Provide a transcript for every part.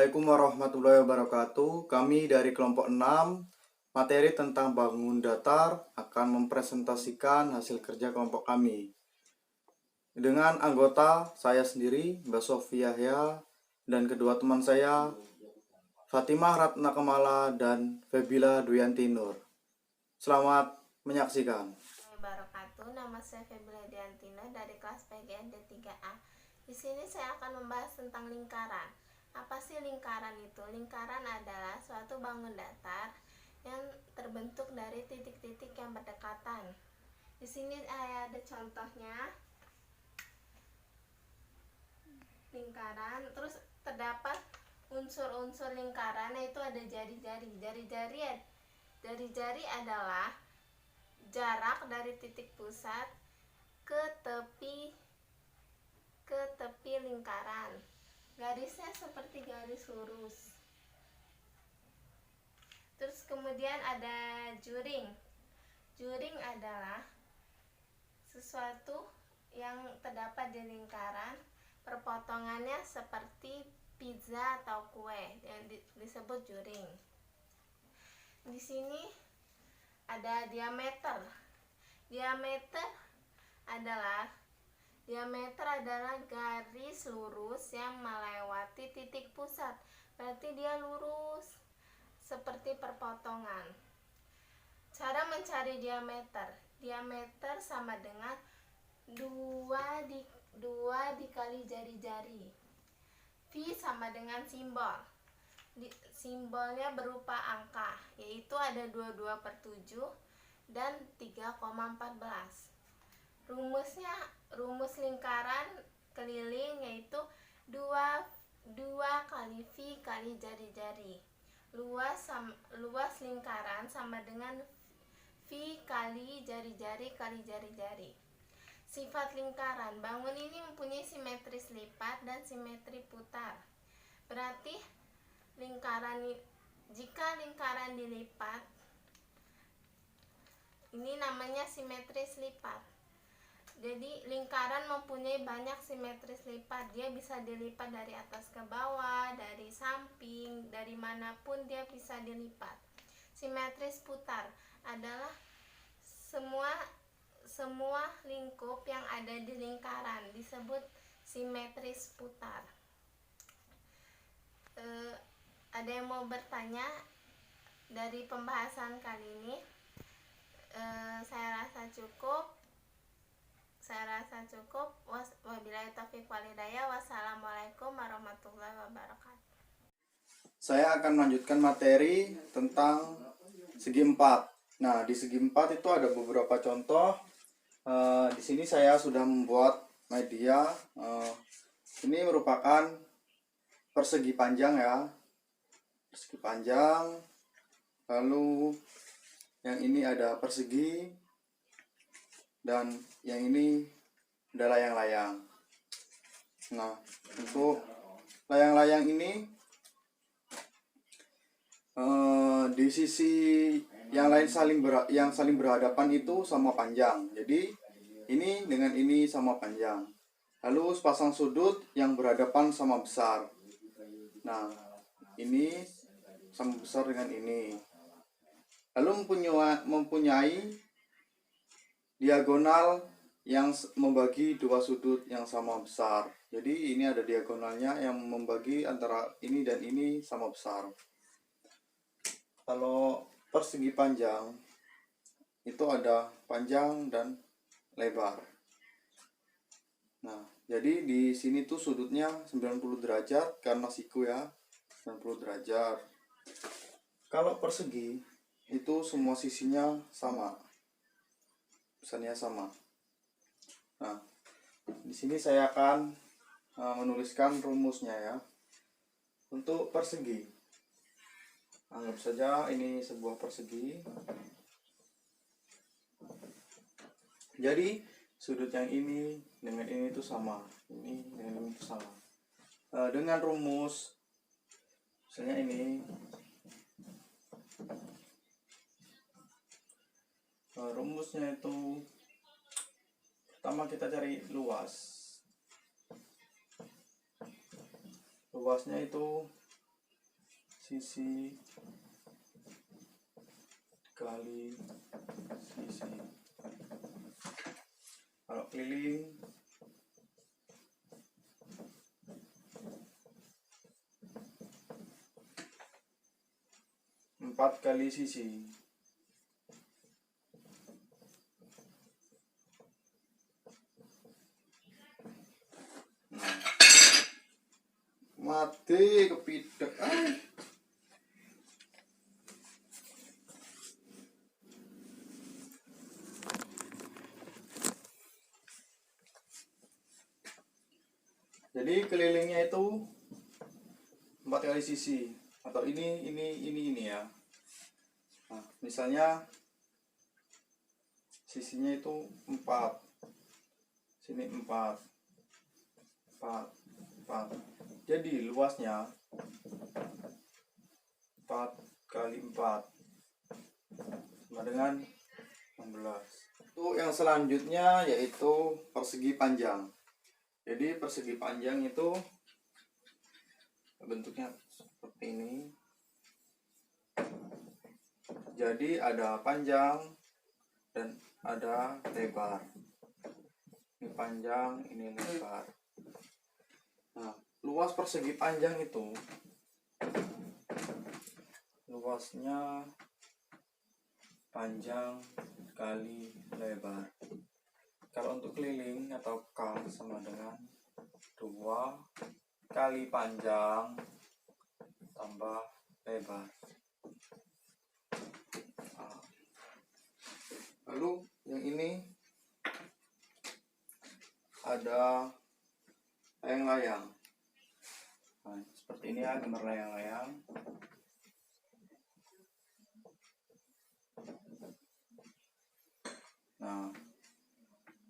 Assalamualaikum warahmatullahi wabarakatuh. Kami dari kelompok 6, materi tentang bangun datar akan mempresentasikan hasil kerja kelompok kami. Dengan anggota saya sendiri, Mbak Sofi Yahya, dan kedua teman saya, Fatimah Ratna Kamala dan Febila Duyanti Nur. Selamat menyaksikan. Wabarakatuh. Nama saya Febila Duyanti Nur dari kelas PGN D3A. Di sini saya akan membahas tentang lingkaran. Apa sih lingkaran itu? Lingkaran adalah suatu bangun datar yang terbentuk dari titik-titik yang berdekatan. Di sini ada contohnya lingkaran. Terus terdapat unsur-unsur lingkaran, yaitu ada jari-jari. Jari-jari adalah jarak dari titik pusat ke tepi lingkaran. Garisnya seperti garis lurus. Terus kemudian ada juring. Juring adalah sesuatu yang terdapat di lingkaran, perpotongannya seperti pizza atau kue yang disebut juring. Di sini ada diameter. Diameter adalah garis lurus yang melewati titik pusat. Berarti dia lurus seperti perpotongan. Cara mencari diameter. Diameter sama dengan 2 dikali jari-jari. V sama dengan simbol. Simbolnya berupa angka, yaitu ada 22/7 dan 3,14. Rumus lingkaran keliling yaitu 2 kali V kali jari-jari. Luas lingkaran sama dengan V kali jari-jari kali jari-jari. Sifat lingkaran. Bangun ini mempunyai simetris lipat dan simetri putar. Berarti jika lingkaran dilipat, ini namanya simetris lipat. Jadi lingkaran mempunyai banyak simetris lipat. Dia bisa dilipat dari atas ke bawah, dari samping, dari manapun dia bisa dilipat. Simetris putar adalah semua lingkup yang ada di lingkaran disebut simetris putar. Ada yang mau bertanya dari pembahasan kali ini? Saya rasa cukup. Wabillahi taufiq wal hidayah. Wassalamualaikum warahmatullahi wabarakatuh. Saya akan melanjutkan materi tentang segi 4. Nah, di segi 4 itu ada beberapa contoh. Di sini saya sudah membuat media. Ini merupakan persegi panjang ya. Persegi panjang. Lalu yang ini ada persegi. Dan yang ini ada layang-layang. Nah, untuk layang-layang ini di sisi yang lain yang saling berhadapan itu sama panjang. Jadi ini dengan ini sama panjang. Lalu sepasang sudut yang berhadapan sama besar. Nah, ini sama besar dengan ini. Lalu mempunyai diagonal yang membagi dua sudut yang sama besar. Jadi ini ada diagonalnya yang membagi antara ini dan ini sama besar. Kalau persegi panjang itu ada panjang dan lebar. Nah, jadi di sini tuh sudutnya 90 derajat karena siku ya, 90 derajat. Kalau persegi itu semua sisinya sama. Besarnya sama. Nah, di sini saya akan menuliskan rumusnya ya. Untuk persegi, anggap saja ini sebuah persegi. Jadi sudut yang ini dengan ini itu sama. Ini dengan ini itu sama. Dengan rumus, misalnya ini. Rumusnya itu pertama kita cari luas. Luasnya itu sisi kali sisi. Kalau keliling 4 kali sisi. Mati kepidak. Jadi kelilingnya itu 4 kali sisi, atau ini ya. Nah, misalnya sisinya itu 4, sini 4. Jadi luasnya 4 kali 4 sama dengan 16. Itu yang selanjutnya yaitu persegi panjang. Jadi persegi panjang itu bentuknya seperti ini. Jadi ada panjang dan ada lebar. Ini panjang, ini lebar. Nah, luas persegi panjang itu luasnya panjang kali lebar. Kalau untuk keliling atau K sama dengan 2 kali panjang tambah lebar. Nah, lalu yang ini ada layang-layang. Nah, seperti ini ya gambar layang-layang. Nah,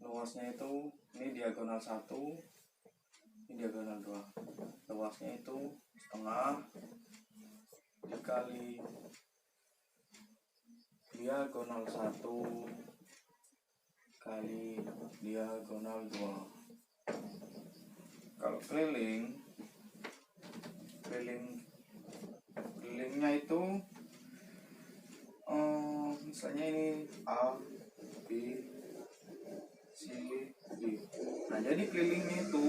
luasnya itu ini diagonal 1, ini diagonal 2. Luasnya itu setengah dikali diagonal 1 kali diagonal 2. Kalau kelilingnya itu misalnya ini A, B, C, D. Nah, jadi kelilingnya itu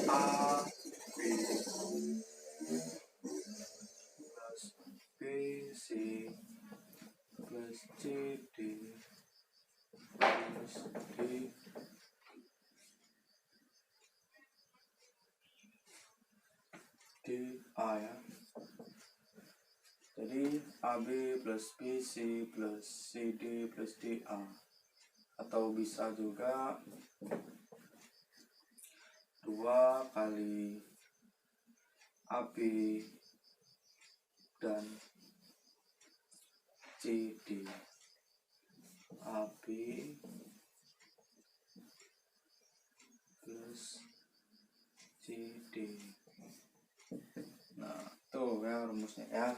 A, B plus B, C plus C, D plus D, A ya. Jadi AB plus BC plus CD plus DA, atau bisa juga 2 kali AB dan CD. AB plus CD. Nah, tuh ya rumusnya ya.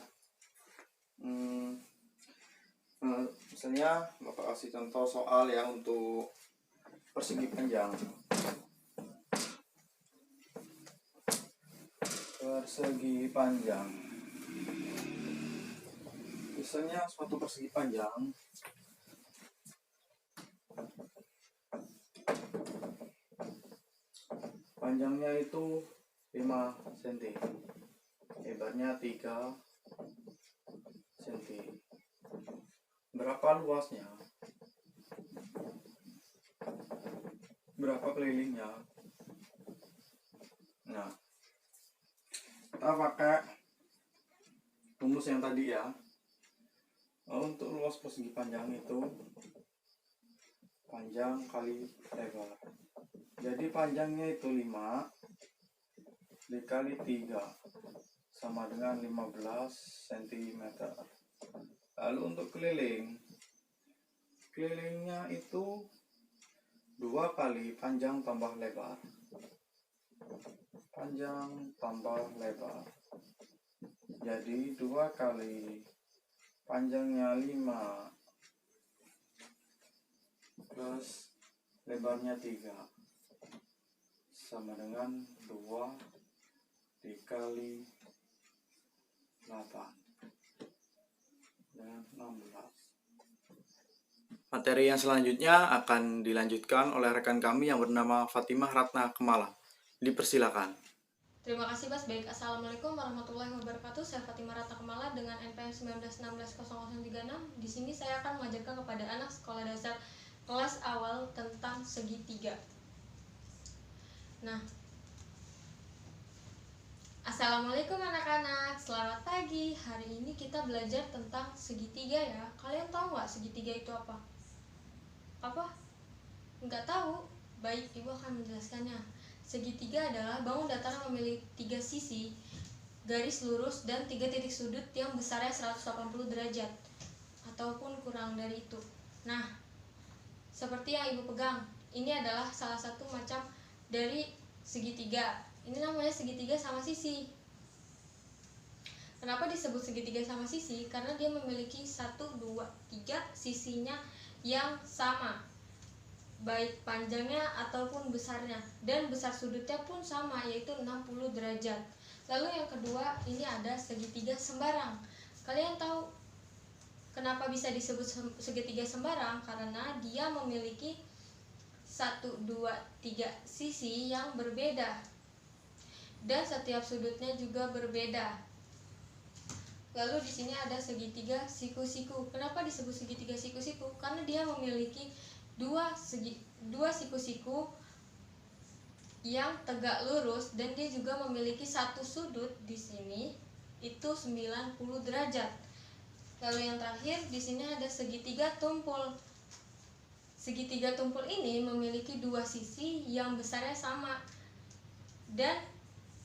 Misalnya Bapak kasih contoh soal ya untuk persegi panjang. Persegi panjang. Misalnya suatu persegi panjang panjangnya itu 5 cm, lebarnya 3 cm. Berapa luasnya? Berapa kelilingnya? Nah, kita pakai rumus yang tadi ya. Untuk luas persegi panjang itu panjang kali lebar. Jadi panjangnya itu 5 dikali 3 sama dengan 15 cm. Lalu untuk kelilingnya itu 2 kali panjang tambah lebar. Panjang tambah lebar. Jadi 2 kali panjangnya 5 plus lebarnya 3 sama dengan 2 dikali 8 dan 16. Materi yang selanjutnya akan dilanjutkan oleh rekan kami yang bernama Fatimah Ratna Kemala. Dipersilakan. Terima kasih Mas. Baik, Assalamualaikum warahmatullahi wabarakatuh. Saya Fatimah Ratna Kemala dengan NPM 19160036. Di sini saya akan mengajarkan kepada anak sekolah dasar kelas awal tentang segitiga. Nah, Assalamualaikum anak-anak, selamat pagi. Hari ini kita belajar tentang segitiga ya. Kalian tahu nggak segitiga itu apa? Apa? Nggak tahu? Baik, Ibu akan menjelaskannya. Segitiga adalah bangun datar yang memiliki 3 sisi, garis lurus, dan 3 titik sudut yang besarnya 180 derajat ataupun kurang dari itu. Nah, seperti yang Ibu pegang, ini adalah salah satu macam dari segitiga. Ini namanya segitiga sama sisi. Kenapa disebut segitiga sama sisi? Karena dia memiliki 1, 2, 3 sisinya yang sama, baik panjangnya ataupun besarnya, dan besar sudutnya pun sama, yaitu 60 derajat. Lalu yang kedua, ini ada segitiga sembarang. Kalian tahu kenapa bisa disebut segitiga sembarang? Karena dia memiliki 1, 2, 3 sisi yang berbeda, dan setiap sudutnya juga berbeda. Lalu di sini ada segitiga siku-siku. Kenapa disebut segitiga siku-siku? Karena dia memiliki dua siku-siku yang tegak lurus, dan dia juga memiliki satu sudut di sini itu 90 derajat. Lalu yang terakhir di sini ada segitiga tumpul. Segitiga tumpul ini memiliki 2 sisi yang besarnya sama, dan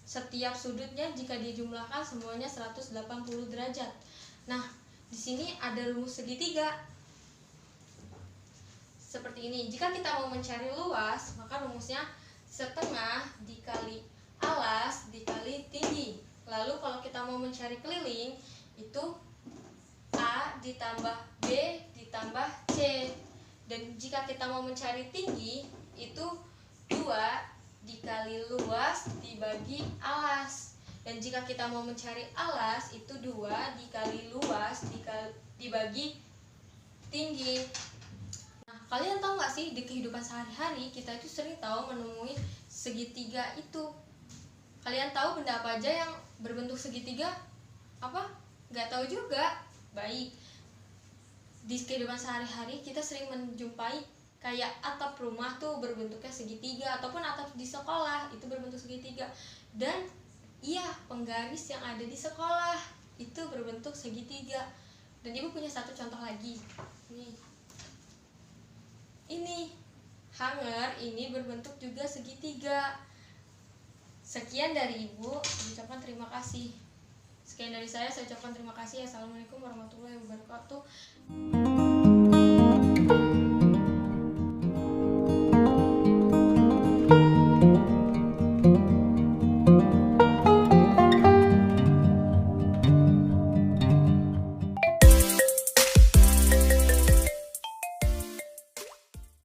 setiap sudutnya jika dijumlahkan semuanya 180 derajat. Nah, di sini ada rumus segitiga. Seperti ini. Jika kita mau mencari luas, maka rumusnya setengah dikali alas dikali tinggi. Lalu kalau kita mau mencari keliling, itu A ditambah B ditambah C. Dan jika kita mau mencari tinggi, itu 2 dikali luas dibagi alas. Dan jika kita mau mencari alas, itu 2 dikali luas dibagi tinggi. Nah, kalian tahu nggak sih, di kehidupan sehari-hari kita itu sering tahu menemui segitiga itu. Kalian tahu benda apa aja yang berbentuk segitiga? Apa? Nggak tahu juga. Baik, di kehidupan sehari-hari kita sering menjumpai kayak atap rumah tuh berbentuknya segitiga, ataupun atap di sekolah itu berbentuk segitiga. Dan iya, penggaris yang ada di sekolah itu berbentuk segitiga. Dan Ibu punya satu contoh lagi. Ini hanger ini berbentuk juga segitiga. Sekian dari Ibu, ucapkan terima kasih. Sekian dari saya ucapkan terima kasih. Assalamualaikum warahmatullahi wabarakatuh.